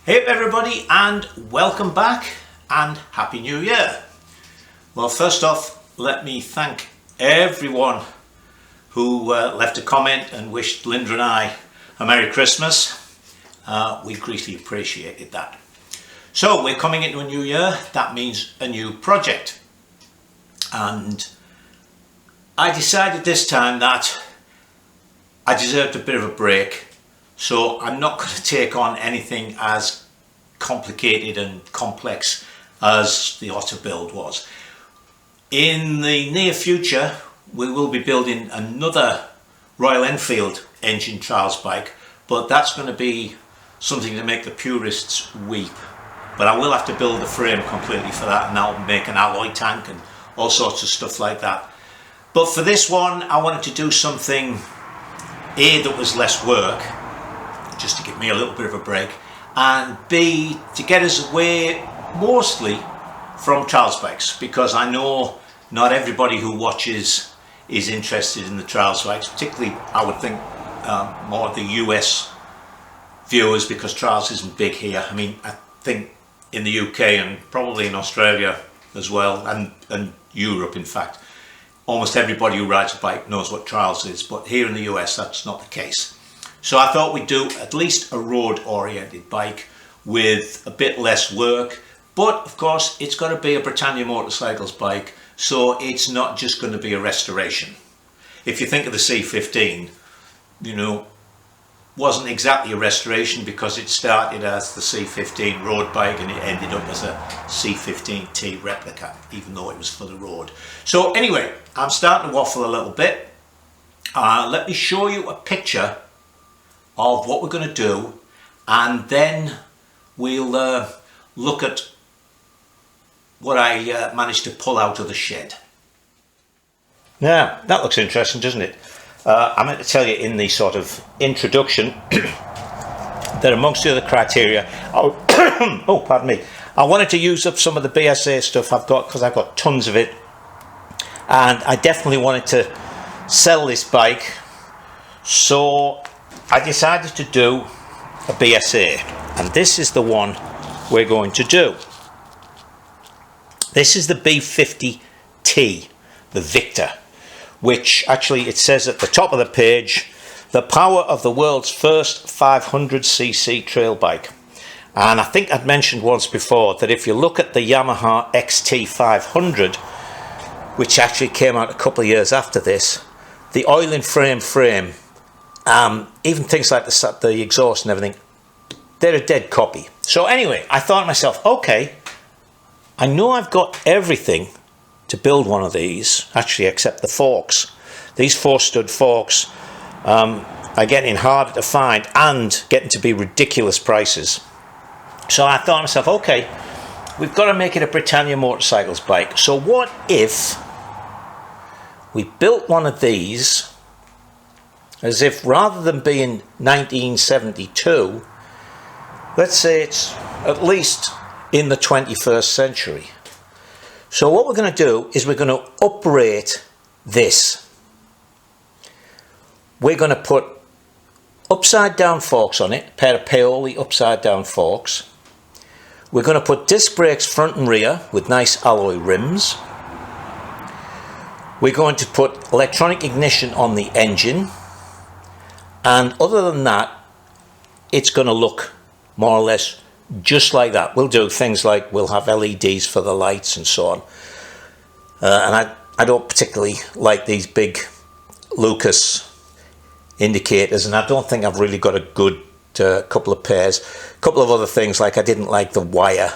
Hey everybody, and welcome back and Happy New Year. Well, first off, let me thank everyone who left a comment and wished Linda and I a Merry Christmas. We greatly appreciated that. So we're coming into a new year. That means a new project, and I decided this time that I deserved a bit of a break. So I'm not going to take on anything as complicated and complex as the Otter build was. In the near future, we will be building another Royal Enfield engine trials bike, but that's going to be something to make the purists weep. But I will have to build the frame completely for that, and I'll make an alloy tank and all sorts of stuff like that. But for this one, I wanted to do something A, that was less work, just to give me a little bit of a break, and B, to get us away mostly from trials bikes, because I know not everybody who watches is interested in the trials bikes, particularly I would think more the US viewers, because trials isn't big here. I mean, I think in the UK and probably in Australia as well, and Europe in fact, almost everybody who rides a bike knows what trials is, but here in the US that's not the case. So I thought we'd do at least a road oriented bike with a bit less work, but of course it's got to be a Britannia Motorcycles bike, so it's not just going to be a restoration. If you think of the C15, you know, wasn't exactly a restoration, because it started as the C15 road bike and it ended up as a C15T replica, even though it was for the road. So anyway, I'm starting to waffle a little bit. Let me show you a picture of what we're going to do, and then we'll look at what I managed to pull out of the shed. Now, that looks interesting, doesn't it? I meant to tell you in the sort of introduction that amongst the other criteria, oh pardon me, I wanted to use up some of the BSA stuff I've got, because I've got tons of it, and I definitely wanted to sell this bike, so I decided to do a BSA, and this is the one we're going to do. This is the B50T, the Victor, which actually it says at the top of the page, the power of the world's first 500cc trail bike. And I think I'd mentioned once before that if you look at the Yamaha XT500, which actually came out a couple of years after this, the oil and frame, even things like the exhaust and everything, they're a dead copy. So anyway, I thought to myself, okay, I know I've got everything to build one of these, actually, except the forks. These 4-stud forks are getting harder to find and getting to be ridiculous prices. So I thought to myself, okay, we've got to make it a Britannia Motorcycles bike. So what if we built one of these as if, rather than being 1972, let's say it's at least in the 21st century. So what we're going to do is we're going to uprate this. We're going to put upside down forks on it, a pair of Paoli upside down forks. We're going to put disc brakes front and rear with nice alloy rims. We're going to put electronic ignition on the engine. And other than that, it's going to look more or less just like that. We'll do things like we'll have LEDs for the lights and so on. And I don't particularly like these big Lucas indicators, and I don't think I've really got a good couple of pairs. A couple of other things, like I didn't like the wire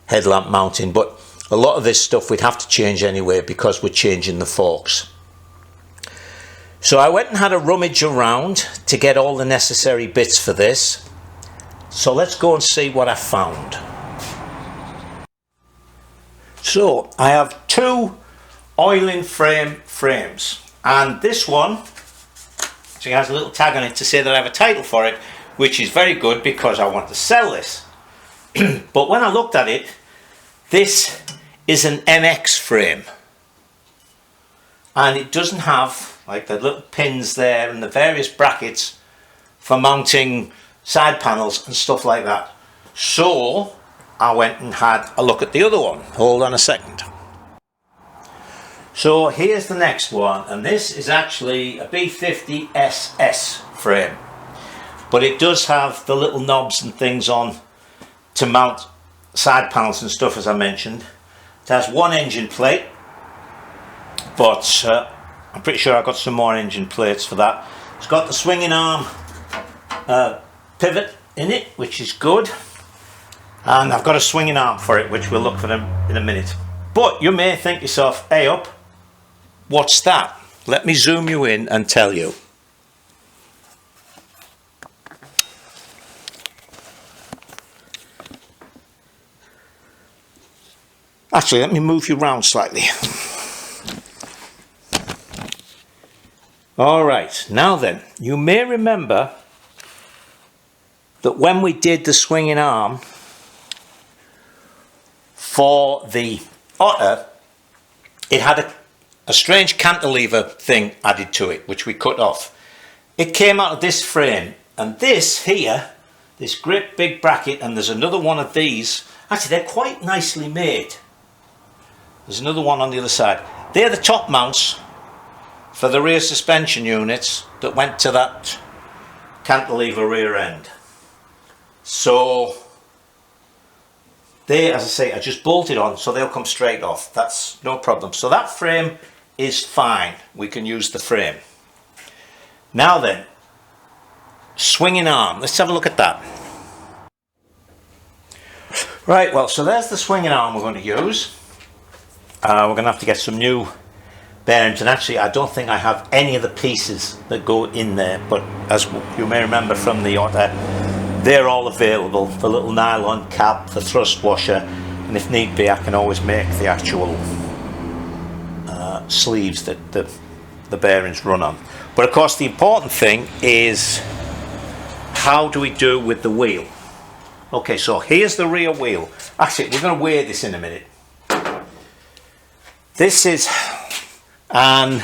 headlamp mounting, but a lot of this stuff we'd have to change anyway because we're changing the forks. So I went and had a rummage around to get all the necessary bits for this. So let's go and see what I found. So I have two oil in frame frames, and this one actually has a little tag on it to say that I have a title for it, which is very good because I want to sell this. But when I looked at it, this is an MX frame, and it doesn't have like the little pins there and the various brackets for mounting side panels and stuff like that. So I went and had a look at the other one. Hold on a second. So here's the next one, and this is actually a B50 Ss frame, but it does have the little knobs and things on to mount side panels and stuff, as I mentioned. It has one engine plate, but I'm pretty sure I got some more engine plates for that. It's got the swinging arm pivot in it, which is good, and I've got a swinging arm for it, which we'll look for them in a minute. But you may think to yourself, hey up, what's that? Let me zoom you in and tell you. Actually, let me move you round slightly. Alright, now then, you may remember that when we did the swinging arm for the Otter, it had a strange cantilever thing added to it, which we cut off. It came out of this frame, and this here, this great big bracket, and there's another one of these. Actually, they're quite nicely made. There's another one on the other side. They're the top mounts for the rear suspension units that went to that cantilever rear end. So they, as I say, are just bolted on, so they'll come straight off. That's no problem. So that frame is fine. We can use the frame. Now then, swinging arm. Let's have a look at that. Right, well, so there's the swinging arm we're going to use. We're going to have to get some new bearings, and actually I don't think I have any of the pieces that go in there, but as you may remember from the Otter, they're all available. The little nylon cap, the thrust washer, and if need be I can always make the actual sleeves that the bearings run on. But of course the important thing is, how do we do with the wheel? Okay, so here's the rear wheel. Actually, we're going to weigh this in a minute. This is an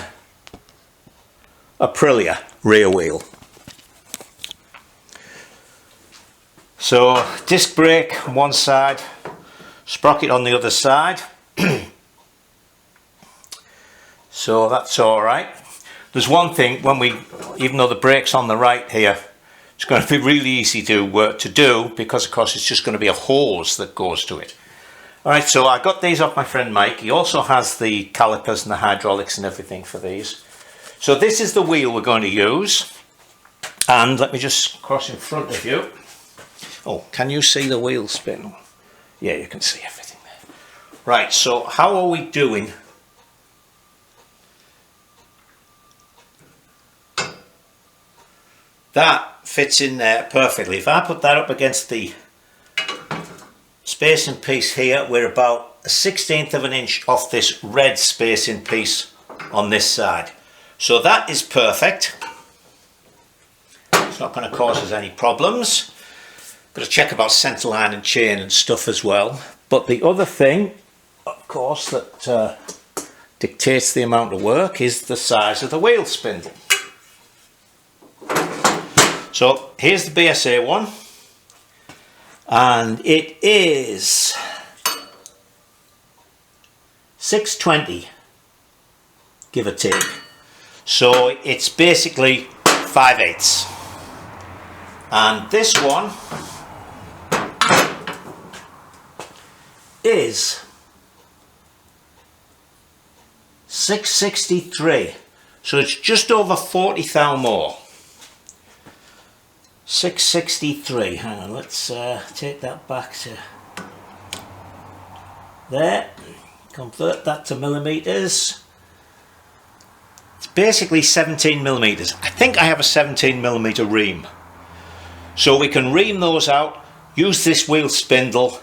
Aprilia rear wheel. So disc brake on one side, sprocket on the other side. So that's all right. There's one thing, even though the brake's on the right here, it's going to be really easy to do, because of course it's just going to be a hose that goes to it. Alright, so I got these off my friend Mike. He also has the calipers and the hydraulics and everything for these. So this is the wheel we're going to use. And let me just cross in front of you. Oh, can you see the wheel spin? Yeah, you can see everything there. Right, so how are we doing? That fits in there perfectly. If I put that up against the spacing piece here, we're about 1/16 of an inch off this red spacing piece on this side. So that is perfect. It's not going to cause us any problems. Got to check about centerline and chain and stuff as well. But the other thing, of course, that dictates the amount of work is the size of the wheel spindle. So here's the BSA one. And it is 620, give or take. So it's basically 5/8. And this one is 663. So it's just over 40 thou more. 663. Hang on, let's take that back to there. Convert that to millimeters. It's basically 17 millimeters. I think I have a 17 millimeter ream. So we can ream those out, use this wheel spindle.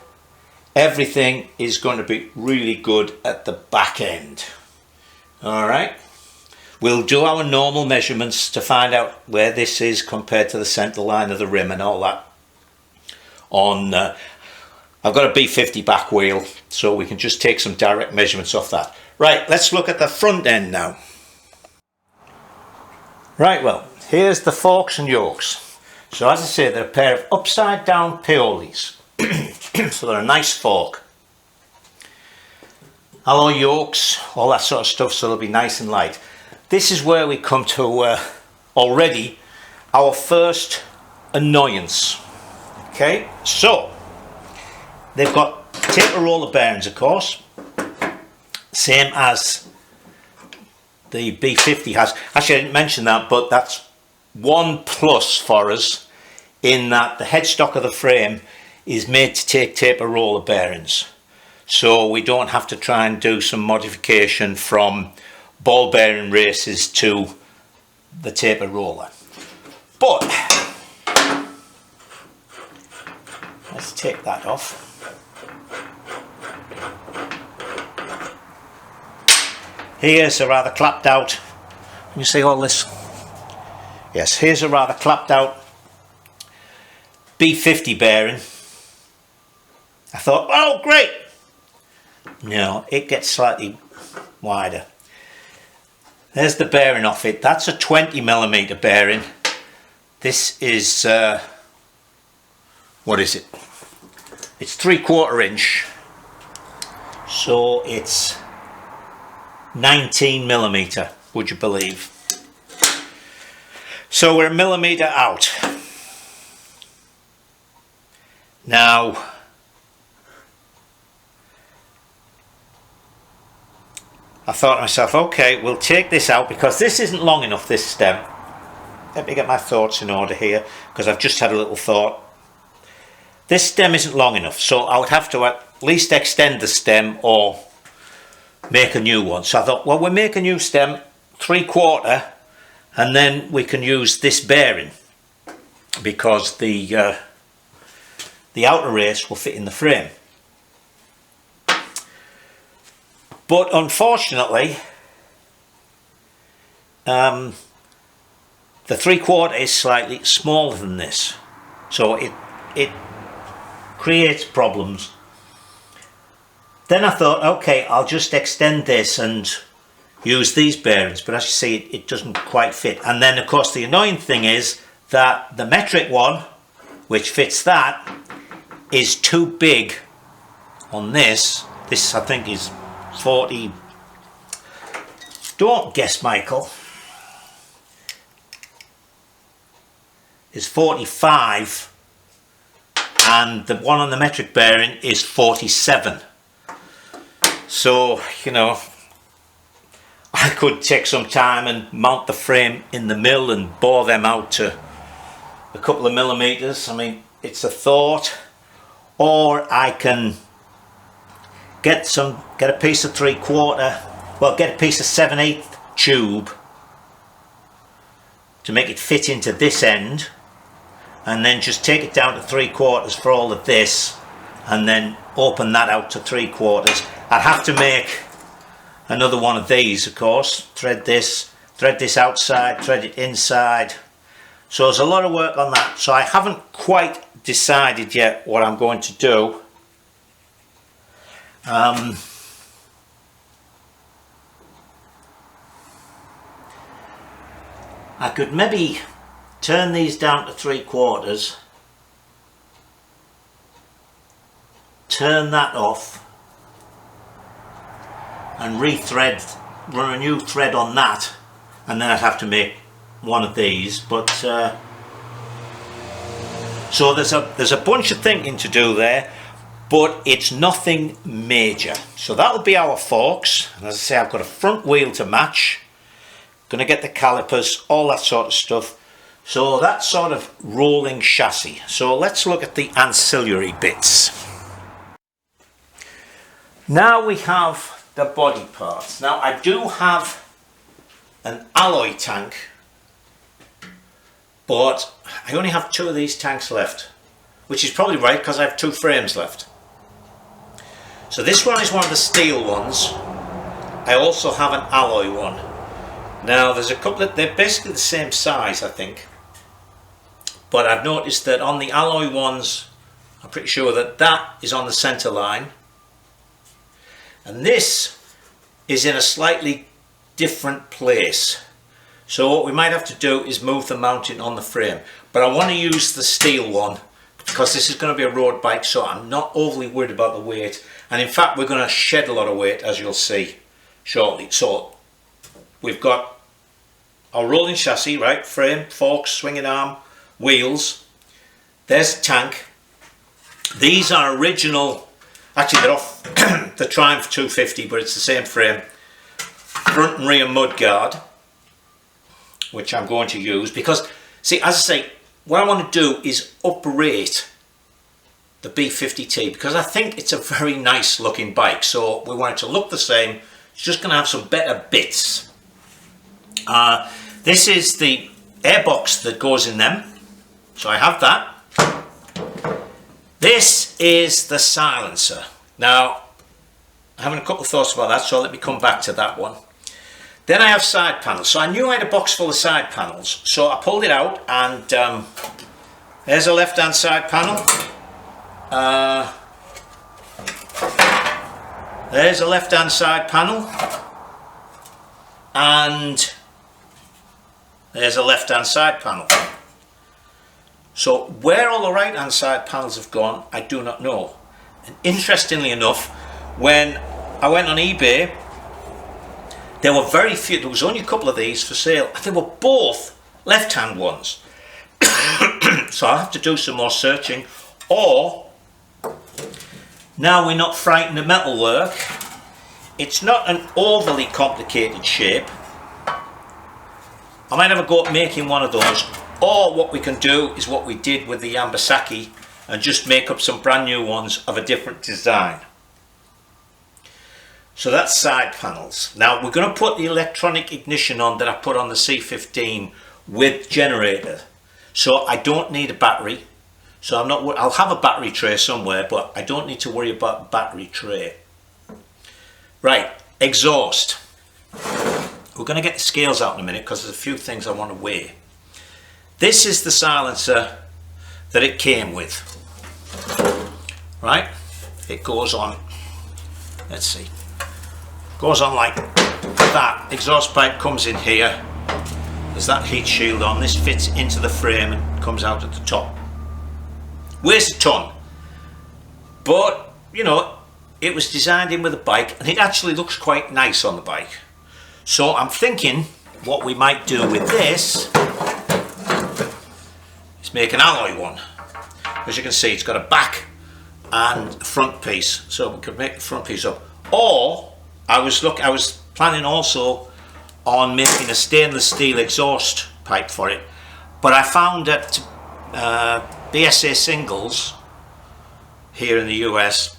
Everything is going to be really good at the back end. Alright. We'll do our normal measurements to find out where this is compared to the centre line of the rim and all that. I've got a B50 back wheel, so we can just take some direct measurements off that. Right, let's look at the front end now. Right, well, here's the forks and yokes. So as I say, they're a pair of upside down peolies. So they're a nice fork. Alloy yokes, all that sort of stuff, so they'll be nice and light. This is where we come to already our first annoyance. Okay, so they've got taper roller bearings, of course, same as the B50 has. Actually, I didn't mention that, but that's one plus for us in that the headstock of the frame is made to take taper roller bearings. So we don't have to try and do some modification from ball bearing races to the taper roller. But let's take that off. Here's a rather clapped out, can you see all this? Yes, here's a rather clapped out B50 bearing. I thought, oh great! No, it gets slightly wider. There's the bearing off it. That's a 20mm bearing. This is, what is it? It's 3/4 inch. So it's 19mm, would you believe? So we're a millimetre out. Now, I thought to myself, okay, we'll take this out because this isn't long enough, this stem. Let me get my thoughts in order here, because I've just had a little thought. This stem isn't long enough, so I would have to at least extend the stem or make a new one. So I thought, well, we'll make a new stem, 3/4, and then we can use this bearing because the outer race will fit in the frame. But unfortunately, the 3/4 is slightly smaller than this, so it creates problems. Then I thought, okay, I'll just extend this and use these bearings, but as you see, it doesn't quite fit. And then of course the annoying thing is that the metric one, which fits that, is too big on this. This I think is 40, don't guess Michael, is 45, and the one on the metric bearing is 47. So, you know, I could take some time and mount the frame in the mill and bore them out to a couple of millimeters. I mean, it's a thought. Or I can get a piece of 3/4, well, get a piece of 7/8 tube to make it fit into this end, and then just take it down to 3/4 for all of this, and then open that out to 3/4. I'd have to make another one of these, of course. Thread this outside, thread it inside. So there's a lot of work on that. So I haven't quite decided yet what I'm going to do. I could maybe turn these down to 3/4, turn that off and run a new thread on that, and then I'd have to make one of these. But so there's a bunch of thinking to do there, but it's nothing major. So that'll be our forks. And as I say, I've got a front wheel to match, gonna get the calipers, all that sort of stuff. So that's sort of rolling chassis. So let's look at the ancillary bits. Now we have the body parts. Now I do have an alloy tank, but I only have 2 of these tanks left, which is probably right because I have 2 frames left. So this one is one of the steel ones. I also have an alloy one. Now there's a couple of, they're basically the same size I think, but I've noticed that on the alloy ones, I'm pretty sure that that is on the center line, and this is in a slightly different place. So what we might have to do is move the mounting on the frame, but I want to use the steel one because this is going to be a road bike, so I'm not overly worried about the weight. And in fact, we're going to shed a lot of weight, as you'll see shortly. So we've got our rolling chassis, right? Frame, forks, swinging arm, wheels. There's the tank. These are original, actually they're off the Triumph 250, but it's the same frame. Front and rear mudguard, which I'm going to use because, see, as I say, what I want to do is uprate the B50T because I think it's a very nice looking bike. So we want it to look the same. It's just going to have some better bits. This is the airbox that goes in them. So I have that. This is the silencer. Now, I'm having a couple of thoughts about that, so let me come back to that one. Then I have side panels. So I knew I had a box full of side panels. So I pulled it out and there's a left-hand side panel. There's a left-hand side panel. And there's a left-hand side panel. So where all the right-hand side panels have gone, I do not know. And interestingly enough, when I went on eBay, there were very few, there was only a couple of these for sale, and they were both left-hand ones. So I'll have to do some more searching, or, now we're not frightened of metalwork, it's not an overly complicated shape. I might have a go at making one of those, or what we can do is what we did with the Yambasaki and just make up some brand new ones of a different design. So that's side panels. Now we're going to put the electronic ignition on that I put on the C15 with generator. So I don't need a battery. So I'll have a battery tray somewhere, but I don't need to worry about the battery tray. Right, exhaust. We're going to get the scales out in a minute because there's a few things I want to weigh. This is the silencer that it came with. Right? It goes on, let's see, goes on like that. Exhaust pipe comes in here. There's that heat shield on. This fits into the frame and comes out at the top. Weighs a ton. But, you know, it was designed in with a bike and it actually looks quite nice on the bike. So I'm thinking what we might do with this is make an alloy one. As you can see, it's got a back and a front piece, so we could make the front piece up. Or I was planning also on making a stainless steel exhaust pipe for it, but I found that BSA Singles here in the US,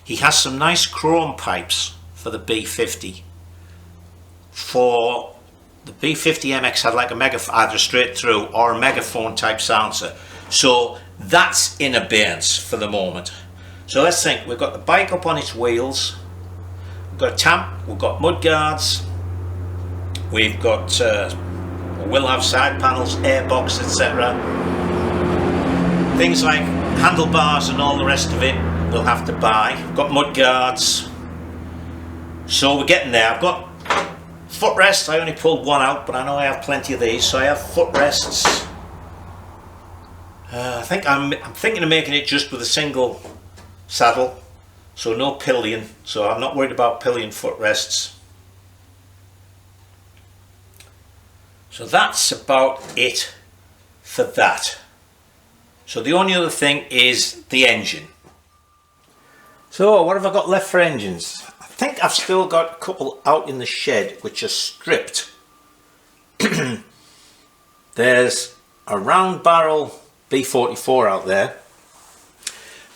he has some nice chrome pipes for the B50. For the B50 MX had like a either straight through or a megaphone type silencer. So that's in abeyance for the moment. So let's think, we've got the bike up on its wheels, we've got a tamp, we've got mud guards, we've got, we'll have side panels, airbox, etc. Things like handlebars and all the rest of it we'll have to buy. We've got mud guards. So we're getting there. I've got footrests. I only pulled one out, but I know I have plenty of these, so I have footrests. I think I'm thinking of making it just with a single saddle, so no pillion, so I'm not worried about pillion footrests. So that's about it for that. So the only other thing is the engine. So what have I got left for engines? I think I've still got a couple out in the shed which are stripped. There's a round barrel B44 out there.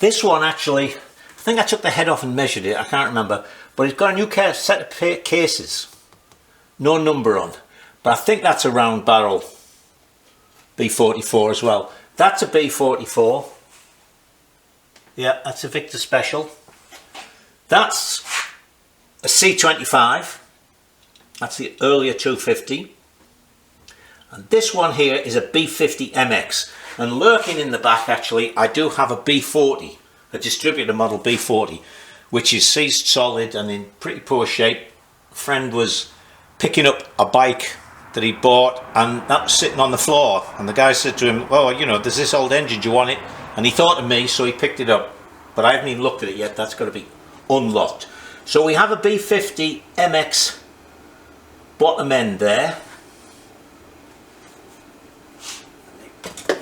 This one actually, I think I took the head off and measured it, I can't remember, but it's got a new set of cases, no number on, but I think that's a round barrel B44 as well. That's a B44, yeah, that's a Victor Special. That's a C25, that's the earlier 250, and this one here is a B50 MX, and lurking in the back actually I do have a B40, a distributor model B40, which is seized solid and in pretty poor shape. A friend was picking up a bike that he bought and that was sitting on the floor, and the guy said to him, well, you know, there's this old engine, do you want it? and he thought of me, so he picked it up, but I haven't even looked at it yet. That's got to be unlocked. So we have a B50 MX bottom end there.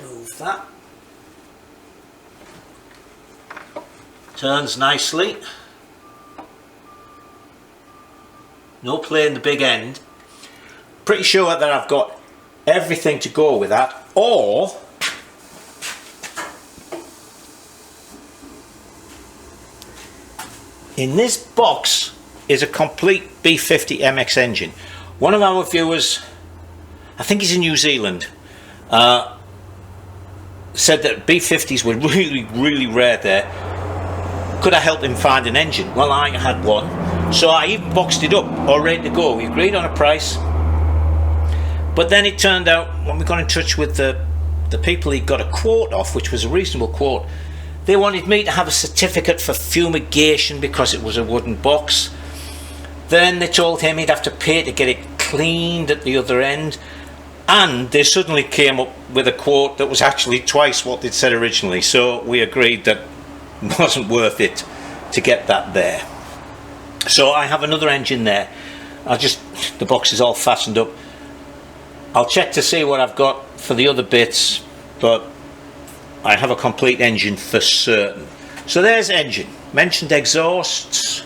Move that. Turns nicely. No play in the big end. Pretty sure that I've got everything to go with that, or in this box is a complete B50 MX engine. One of our viewers, I think he's in New Zealand, said that B50s were really rare there. Could I help him find an engine? Well, I had one, so I even boxed it up, all ready to go. We agreed on a price, but then it turned out when we got in touch with the people he got a quote off, which was a reasonable quote, they wanted me to have a certificate for fumigation because it was a wooden box. Then they told him he'd have to pay to get it cleaned at the other end, and they suddenly came up with a quote that was actually twice what they'd said originally, so we agreed that it wasn't worth it to get that there. So I have another engine there. The box is all fastened up. I'll check to see what I've got for the other bits, but I have a complete engine for certain. So there's engine. Mentioned exhausts.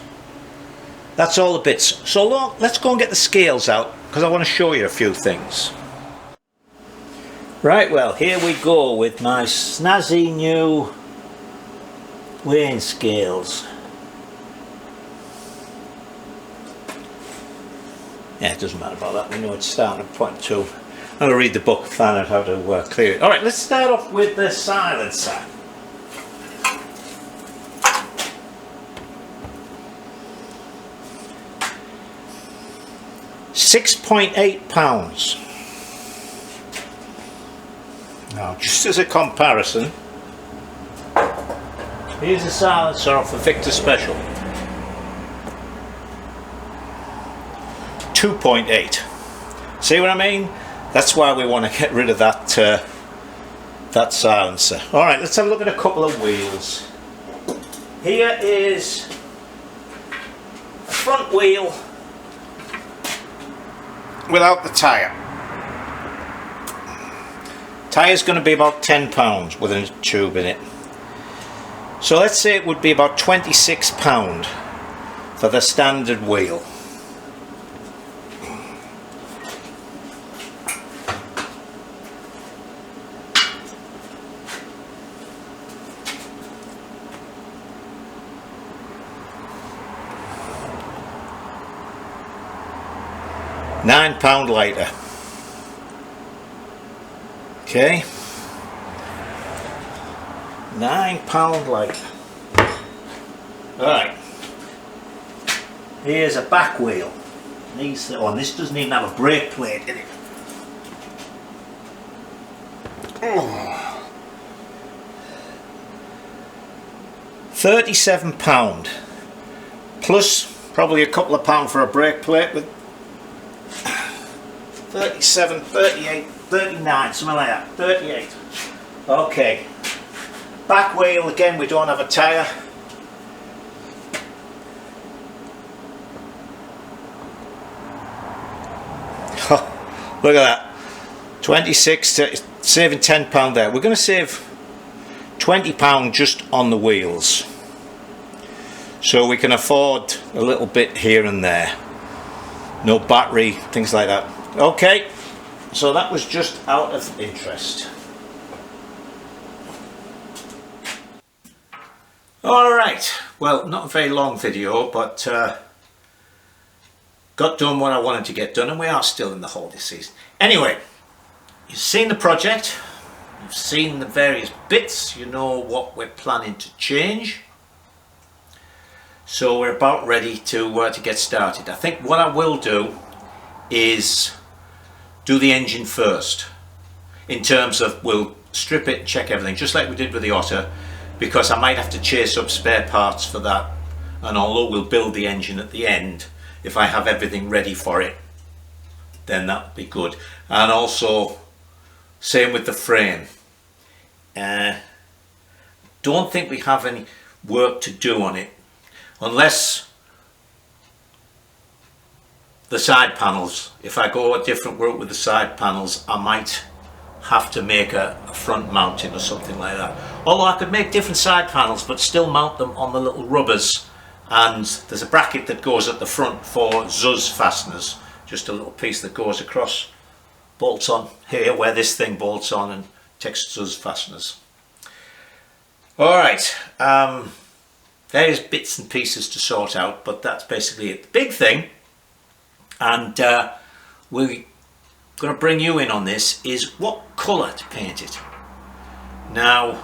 That's all the bits. So let's go and get the scales out, because I want to show you a few things. Right, well, here we go with my snazzy new weighing scales. Yeah, it doesn't matter about that. We know it's starting at 0.2. I'm going to read the book and find out how to clear it. Alright, let's start off with the silencer. £6.8. Now, just as a comparison, here's a silencer off a Victor Special. 2.8. See what I mean? That's why we want to get rid of that that silencer. Alright, let's have a look at a couple of wheels. Here is a front wheel without the tyre. Tyre's going to be about £10 with a tube in it. So let's say it would be about £26 for the standard wheel. £9 lighter. Okay, £9 lighter. Alright, here's a back wheel. This doesn't even have a brake plate in it. Oh. £37 plus probably a couple of pounds for a brake plate, with 37, 38, 39, something like that. 38. Okay. Back wheel, again, we don't have a tyre. Oh, look at that. 26, saving £10 there. We're going to save £20 just on the wheels. So we can afford a little bit here and there. No battery, things like that. Okay, so that was just out of interest. Alright, well, not a very long video, but got done what I wanted to get done, and we are still in the holiday season. Anyway, you've seen the project, you've seen the various bits, you know what we're planning to change. So we're about ready to get started. I think what I will do is do the engine first, in terms of we'll strip it and check everything, just like we did with the Otter, because I might have to chase up spare parts for that, and although we'll build the engine at the end, if I have everything ready for it, then that would be good. And also, same with the frame. don't think we have any work to do on it, unless the side panels. If I go a different route with the side panels, I might have to make a front mounting or something like that. Although I could make different side panels but still mount them on the little rubbers, and there's a bracket that goes at the front for Zuz fasteners, just a little piece that goes across, bolts on here where this thing bolts on, and takes Zuz fasteners. Alright, there's bits and pieces to sort out, but that's basically it. The big thing, and we're going to bring you in on this, is what colour to paint it. Now,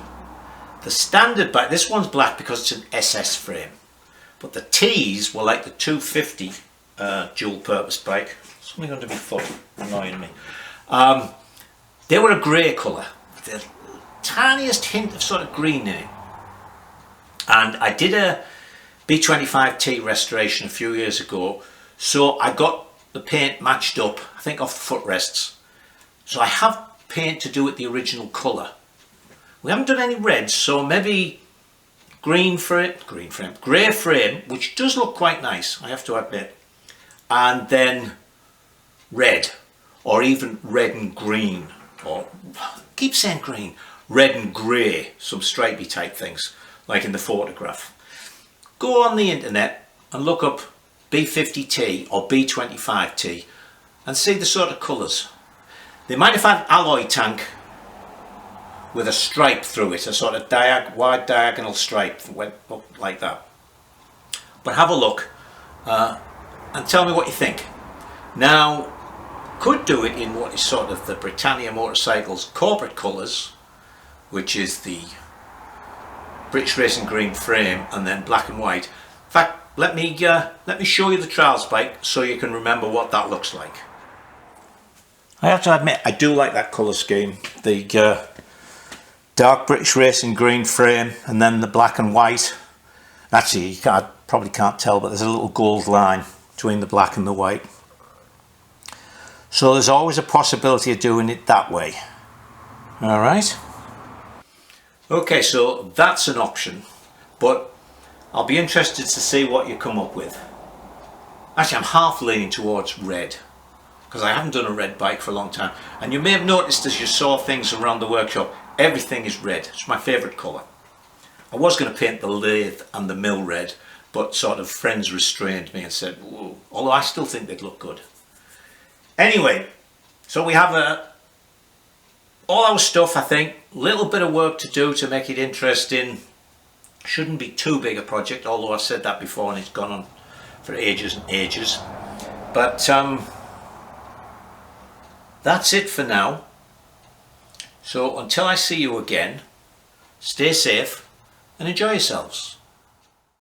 the standard bike, this one's black because it's an SS frame, but the T's were like the 250 dual purpose bike. Something under my foot annoying me. They were a grey colour, the tiniest hint of sort of green in it. And I did a B25T restoration a few years ago, so I got the paint matched up, I think off the footrests. So I have paint to do with the original colour. We haven't done any reds, so maybe grey frame, which does look quite nice, I have to admit. And then red, or even red and green, or I keep saying green, red and grey, some stripy type things, like in the photograph. Go on the internet and look up B50T or B25T and see the sort of colours. They might have had alloy tank with a stripe through it, a sort of wide diagonal stripe that went up like that. But have a look and tell me what you think. Now, could do it in what is sort of the Britannia Motorcycles corporate colours, which is the British Racing Green frame and then black and white. In fact, let me show you the trials bike so you can remember what that looks like. I have to admit, I do like that colour scheme. The dark British Racing Green frame and then the black and white. Actually, you probably can't tell, but there's a little gold line between the black and the white. So there's always a possibility of doing it that way. Alright. Okay, so that's an option, but I'll be interested to see what you come up with. Actually, I'm half leaning towards red, because I haven't done a red bike for a long time. And you may have noticed as you saw things around the workshop, everything is red. It's my favourite colour. I was going to paint the lathe and the mill red, but sort of friends restrained me and said, whoa, although I still think they'd look good. Anyway, so we have all our stuff, I think. Little bit of work to do to make it interesting. Shouldn't be too big a project, although I've said that before and it's gone on for ages and ages. But that's it for now. So until I see you again, stay safe and enjoy yourselves.